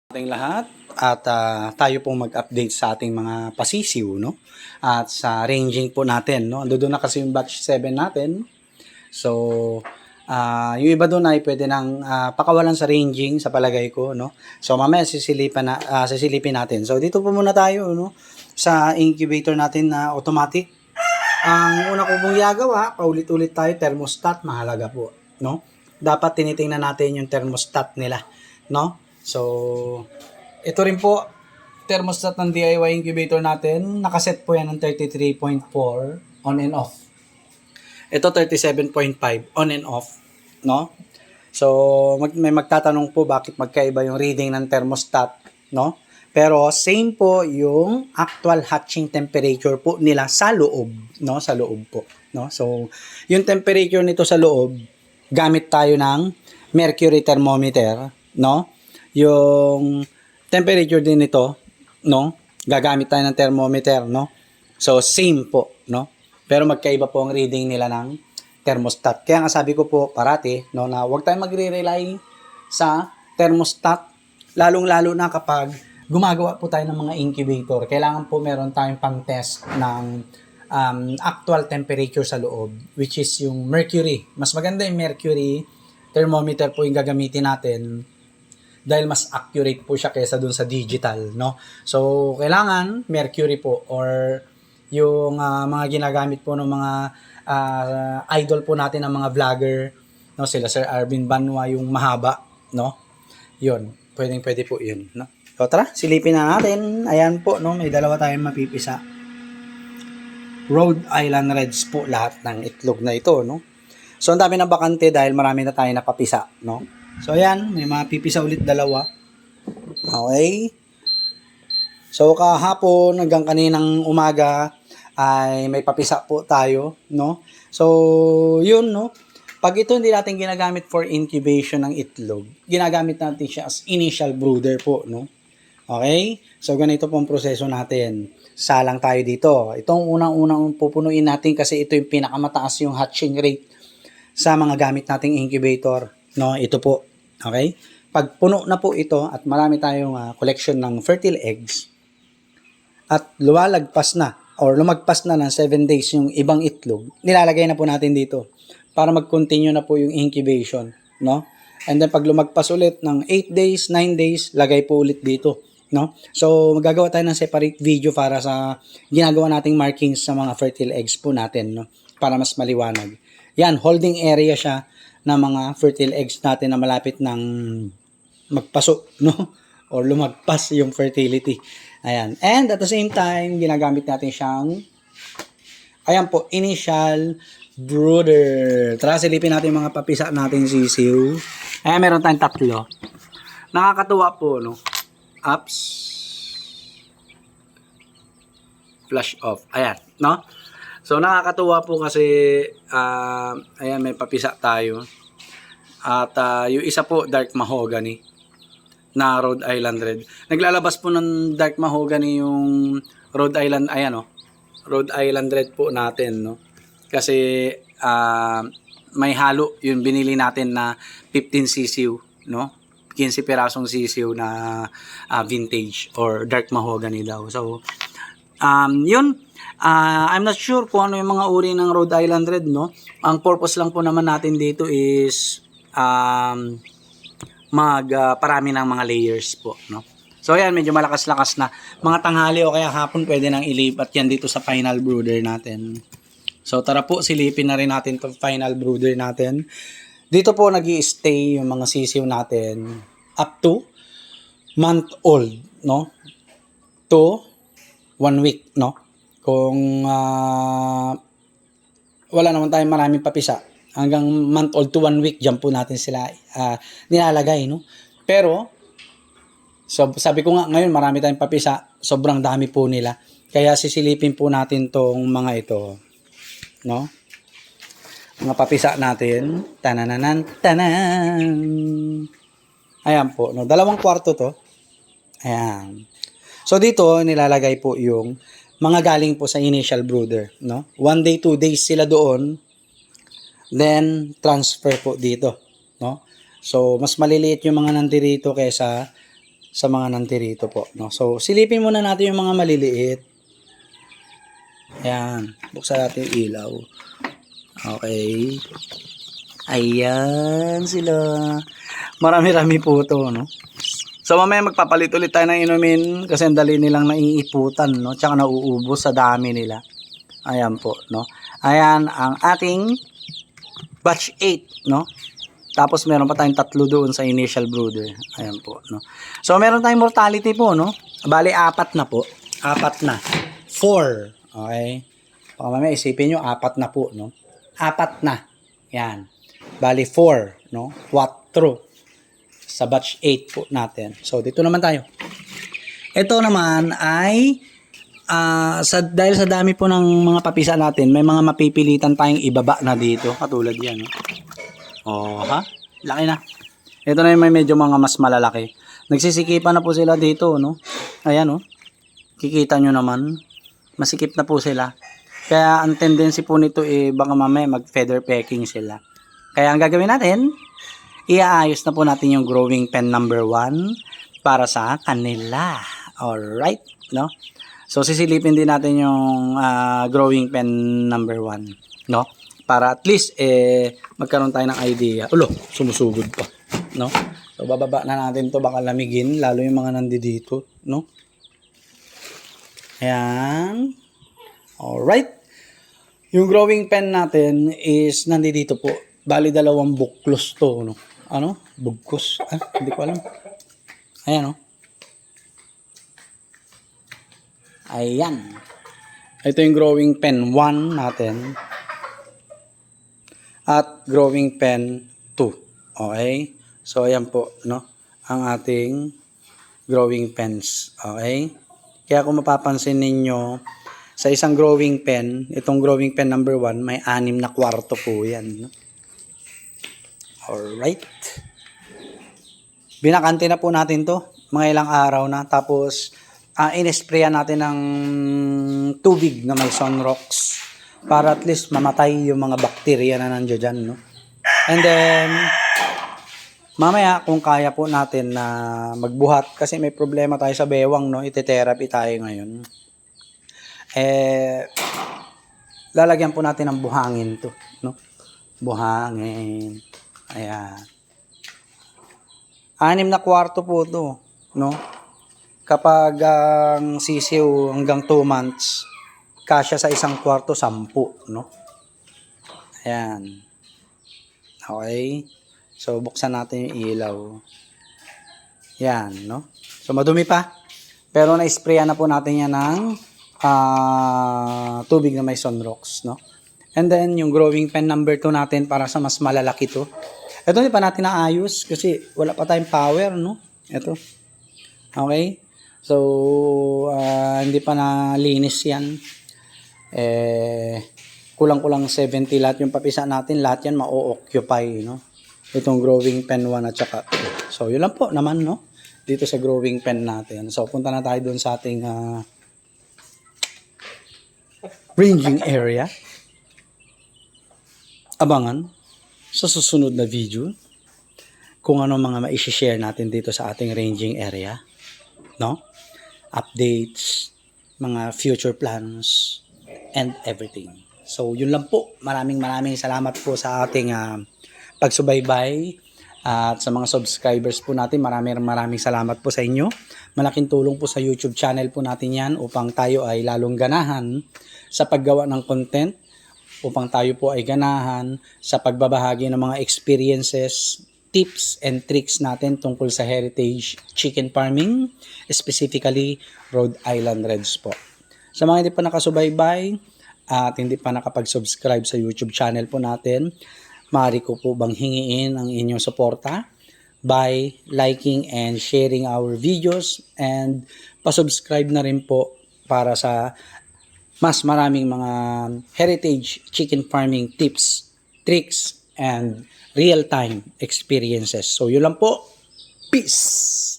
Ating lahat at tayo pong mag-update sa ating mga pasisiw, no? At sa ranging po natin, no? Ando doon na kasi yung batch 7 natin. So, yung iba doon ay pwede nang pakawalan sa ranging sa palagay ko, no? So, mamaya sisilipin natin. So, dito po muna tayo, no? Sa incubator natin na automatic. Ang una ko pong gagawa, paulit-ulit tayo, thermostat, mahalaga po, no? Dapat tinitingnan natin yung thermostat nila, no? So, ito rin po, thermostat ng DIY incubator natin. Nakaset po yan ng 33.4 on and off. Ito 37.5 on and off, no? So, may magtatanong po bakit magkaiba yung reading ng thermostat, no? Pero same po yung actual hatching temperature po nila sa loob, no? Sa loob po, no? So, yung temperature nito sa loob, gamit tayo ng mercury thermometer, no? Yung temperature din nito, no? Gagamit tayo ng thermometer, no? So, same po, no? Pero magkaiba po ang reading nila ng thermostat. Kaya nga sabi ko po parati, no, na huwag tayong magre-rely sa thermostat, lalong-lalo na kapag gumagawa po tayo ng mga incubator. Kailangan po meron tayong pang-test ng actual temperature sa loob, which is yung mercury. Mas maganda yung mercury thermometer po yung gagamitin natin dahil mas accurate po siya kaysa dun sa digital, no? So, kailangan mercury po or yung mga ginagamit po ng mga idol po natin ng mga vlogger, no? Sila Sir Arvin Banwa, yung mahaba, no? Yun, pwede po yun, no? So, tara, silipin na natin. Ayan po, no? May dalawa tayong mapipisa. Rhode Island Reds po lahat ng itlog na ito, no? So, ang dami na bakante dahil marami na tayo napapisa, no? So, ayan, may mapipisa ulit dalawa. Okay. So, kahapon hanggang kaninang umaga ay may papisa po tayo, no? So, yun, no? Pag ito hindi natin ginagamit for incubation ng itlog, ginagamit natin siya as initial brooder po, no? Okay? So, ganito po ang proseso natin. Salang tayo dito. Itong unang-unang pupunuin natin kasi ito yung pinakamataas yung hatching rate sa mga gamit nating incubator, no? Ito po. Okay? Pag puno na po ito at marami tayong collection ng fertile eggs at lumalagpas na or lumagpas na ng 7 days yung ibang itlog, nilalagay na po natin dito para mag-continue na po yung incubation, no? And then pag lumagpas ulit ng 8 days, 9 days, lagay po ulit dito, no? So magagawa tayo ng separate video para sa ginagawa nating markings sa mga fertile eggs po natin, no? Para mas maliwanag. Yan, holding area siya ng mga fertile eggs natin na malapit ng magpaso, no? Or lumagpas yung fertility. Ayan. And at the same time, ginagamit natin siyang, ayan po, initial brooder. Tara, silipin natin yung mga papisa natin sisiw. Ayan, meron tayong tatlo. Nakakatuwa po, no? Ups. Flash off. Ayan, no? So, nakakatuwa po kasi, ayan, may papisa tayo. At yung isa po, dark mahogany na Rhode Island Red. Naglalabas po ng dark mahogany yung Rhode Island, ayan, no? Rhode Island Red po natin, no? Kasi, may halo yung binili natin na 15 sisiw, no? 15 pirasong sisiw na vintage or dark mahogany daw. So, yun. I'm not sure kung ano yung mga uri ng Rhode Island Red, no? Ang purpose lang po naman natin dito is parami ng mga layers po, no? So ayan, medyo malakas-lakas na. Mga tanghali o kaya hapon pwede nang ilipat yan dito sa final brooder natin. So tara po, silipin na rin natin itong final brooder natin. Dito po nag-i-stay yung mga sisiw natin up to month old, no? To 1 week, no? Kung wala naman tayong maraming papisa, hanggang month old to 1 week, dyan po natin sila nilalagay, no? Pero, so, sabi ko nga, ngayon marami tayong papisa, sobrang dami po nila. Kaya sisilipin po natin tong mga ito, no? Mga papisa natin. Tanananan, tanan. Ayan po, no? 2 kwarto to. Ayan. So, dito, nilalagay po yung mga galing po sa initial brooder, no? 1 day, 2 days sila doon. Then, transfer po dito, no? So, mas maliliit yung mga nandito kaysa sa mga nandirito po, no? So, silipin muna natin yung mga maliliit. Ayan, buksan natin yung ilaw. Okay. Ayan sila. Marami-rami po ito, no? So, mamaya magpapalit ulit tayo ng inumin kasi ang dali nilang naiiputan, no? Tsaka nauubos sa dami nila. Ayan po, no? Ayan ang ating batch 8, no? Tapos meron pa tayong 3 doon sa initial brooder. Ayan po, no? So, meron tayong mortality po, no? Bali, 4 na po. 4 na. 4. Okay? Baka mamaya isipin nyo, 4 na po, no? 4 na. Yan. Bali, 4, no? 4 sa batch 8 po natin. So, dito naman tayo. Ito naman ay dahil sa dami po ng mga papisa natin, may mga mapipilitan tayong ibaba na dito. Katulad yan, no? Oh, ha? Laki na. Ito na yung may medyo mga mas malalaki. Nagsisikipan na po sila dito, no? Ayan, no? Kikita nyo naman. Masikip na po sila. Kaya ang tendency po nito baka mamaya mag-feather pecking sila. Kaya ang gagawin natin, iaayos na po natin yung growing pen number 1 para sa kanila. Alright, no? So, sisilipin din natin yung growing pen number 1, no? Para at least, magkaroon tayo ng idea. Ulo, sumusugod pa, no? So, bababa na natin to baka lamigin, lalo yung mga nandito, no? Ayan. Alright. Yung growing pen natin is nandito po. Bali, 2 buklos to, no? Ano? Bugkos? Hindi ko alam. Ayan, no? Ayan. Ito yung growing pen 1 natin. At growing pen 2. Okay? So, ayan po, no? Ang ating growing pens. Okay? Kaya kung mapapansin ninyo, sa isang growing pen, itong growing pen number 1, may 6 na kwarto po yan, no? Alright. Binakante na po natin to. Mga ilang araw na. Tapos, in-sprayan natin ng tubig na may sunrox para at least mamatay yung mga bakterya na nandiyo dyan, no? And then, mamaya kung kaya po natin na magbuhat kasi may problema tayo sa bewang, no? Ite-therapy tayo ngayon. Lalagyan po natin ng buhangin to, no? Buhangin. Ayan. 6 na kwarto po to, no? Kapag ang sisiw hanggang 2 months, kasya sa isang kwarto, 10, no? Ayan. Okay. So, buksan natin yung ilaw. Yan, no? So, madumi pa. Pero na-sprayan na po natin yan ng tubig na may sunrox, no? And then, yung growing pen number 2 natin para sa mas malalaki to. Ito hindi pa natin naayos kasi wala pa tayong power, no? Ito. Okay? So, hindi pa nalinis yan. Kulang-kulang 70 lahat yung papisa natin. Lahat yan ma-occupy, no? Itong growing pen 1 at saka 2. So, yun lang po naman, no? Dito sa growing pen natin. So, punta na tayo dun sa ating ranging area. Abangan sa susunod na video kung ano mga ma-share natin dito sa ating ranging area, no? Updates, mga future plans, and everything. So, yun lang po. Maraming salamat po sa ating pagsubaybay at sa mga subscribers po natin. Maraming salamat po sa inyo. Malaking tulong po sa YouTube channel po natin yan upang tayo ay lalong ganahan sa paggawa ng content, upang tayo po ay ganahan sa pagbabahagi ng mga experiences, tips and tricks natin tungkol sa heritage chicken farming, specifically Rhode Island Reds po. Sa mga hindi pa nakasubaybay at hindi pa nakapag-subscribe sa YouTube channel po natin, maaari ko po bang hingiin ang inyong suporta by liking and sharing our videos, and pasubscribe na rin po para sa mas maraming mga heritage chicken farming tips, tricks, and real-time experiences. So, yun lang po. Peace!